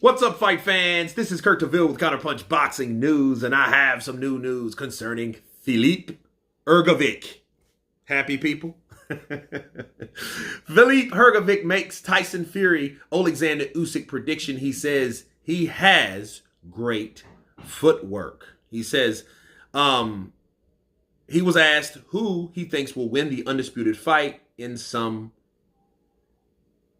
What's up, fight fans? This is Hrgovic with Counterpunched Boxing News, and I have some new news concerning Filip Hrgovic. Happy people? Filip Hrgovic makes Tyson Fury Alexander Usyk prediction. He says he has great footwork. He says he was asked who he thinks will win the undisputed fight in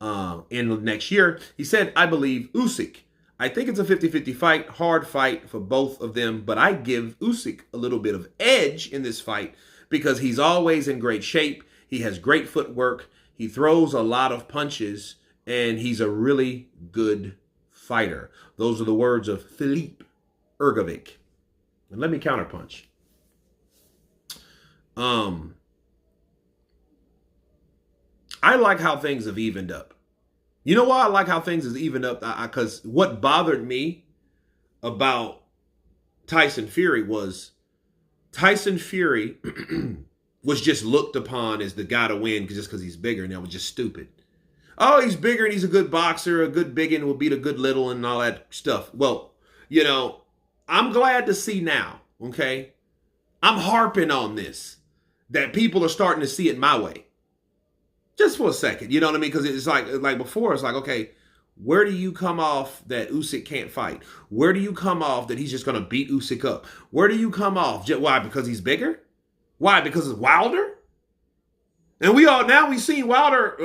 next year. He said, I believe Usyk. I think it's a 50-50 fight, hard fight for both of them, but I give Usyk a little bit of edge in this fight because he's always in great shape. He has great footwork. He throws a lot of punches, and he's a really good fighter. Those are the words of Filip Hrgovic. And let me counterpunch. I like how things have evened up. You know why I like how things have evened up? Because what bothered me about Tyson Fury was Tyson Fury was just looked upon as the guy to win just because he's bigger, and that was just stupid. Oh, he's bigger and he's a good boxer, a good big and will beat a good little and all that stuff. Well, you know, I'm glad to see now, okay? I'm harping on this, that people are starting to see it my way. Just for a second, you know what I mean? Because it's like before, it's like, okay, where do you come off that Usyk can't fight? Where do you come off that he's just going to beat Usyk up? Where do you come off? Why? Because he's bigger? Why? Because it's Wilder? And we see Wilder,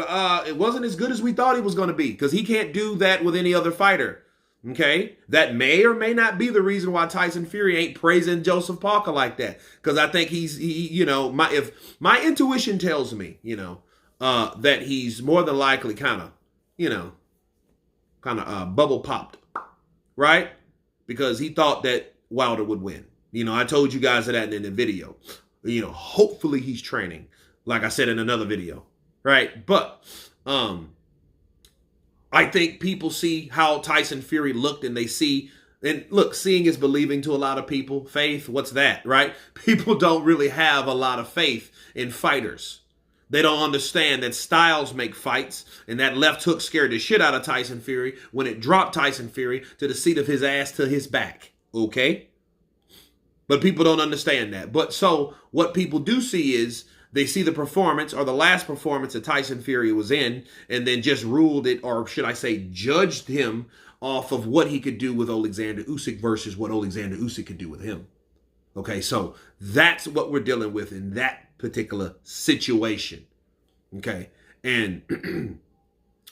it wasn't as good as we thought he was going to be because he can't do that with any other fighter. Okay? That may or may not be the reason why Tyson Fury ain't praising Joseph Parker like that. Because I think if my intuition tells me, that he's more than likely kind of bubble popped, right? Because he thought that Wilder would win. I told you guys that in the video. Hopefully he's training, like I said in another video, right? But I think people see how Tyson Fury looked, and they see, and look, seeing is believing to a lot of people. Faith, what's that, right? People don't really have a lot of faith in fighters. They don't understand that styles make fights, and that left hook scared the shit out of Tyson Fury when it dropped Tyson Fury to the seat of his ass to his back, okay? But people don't understand that. But so what people do see is they see the performance or the last performance that Tyson Fury was in and then just ruled it, or should I say judged him off of what he could do with Alexander Usyk versus what Alexander Usyk could do with him. Okay, so that's what we're dealing with in that particular situation. Okay, and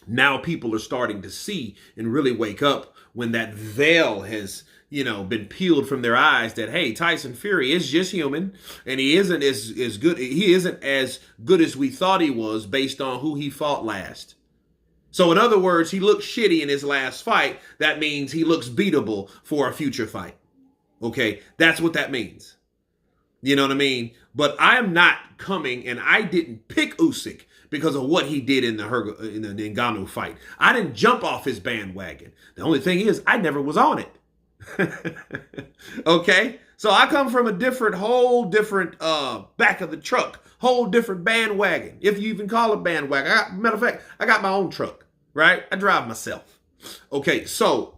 now people are starting to see and really wake up when that veil has, been peeled from their eyes that, hey, Tyson Fury is just human and he isn't as good. He isn't as good as we thought he was based on who he fought last. So in other words, he looked shitty in his last fight. That means he looks beatable for a future fight. Okay, that's what that means. You know what I mean? But I am not coming, and I didn't pick Usyk because of what he did in the Ngannou fight. I didn't jump off his bandwagon. The only thing is, I never was on it. Okay? So I come from a whole different back of the truck, whole different bandwagon, if you even call it bandwagon. Matter of fact, I got my own truck, right? I drive myself. Okay, so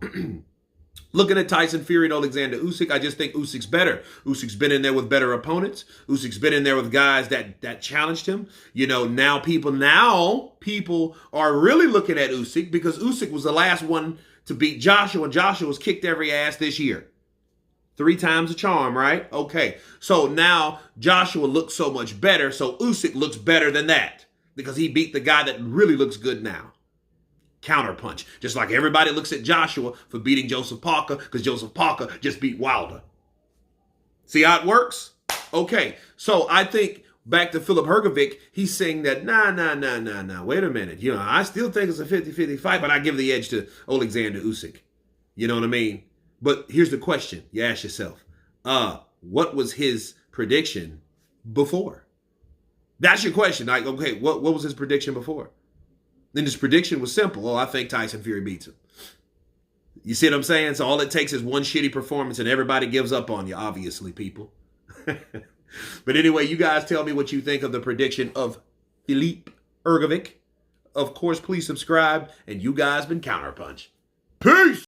looking at Tyson Fury and Alexander Usyk, I just think Usyk's better. Usyk's been in there with better opponents. Usyk's been in there with guys that challenged him. Now people are really looking at Usyk because Usyk was the last one to beat Joshua, and Joshua's kicked every ass this year. 3 times a charm, right? Okay, so now Joshua looks so much better, so Usyk looks better than that because he beat the guy that really looks good now. Counterpunch. Just like everybody looks at Joshua for beating Joseph Parker because Joseph Parker just beat Wilder. See how it works? Okay, so I think back to Filip Hrgovic, he's saying that, nah, wait a minute. I still think it's a 50-50 fight, but I give the edge to Alexander Usyk. You know what I mean? But here's the question you ask yourself. What was his prediction before? That's your question. Like, okay, what was his prediction before? Then his prediction was simple. Oh, I think Tyson Fury beats him. You see what I'm saying? So all it takes is one shitty performance and everybody gives up on you, obviously, people. But anyway, you guys tell me what you think of the prediction of Filip Hrgovic. Of course, please subscribe. And you guys been Counterpunch. Peace!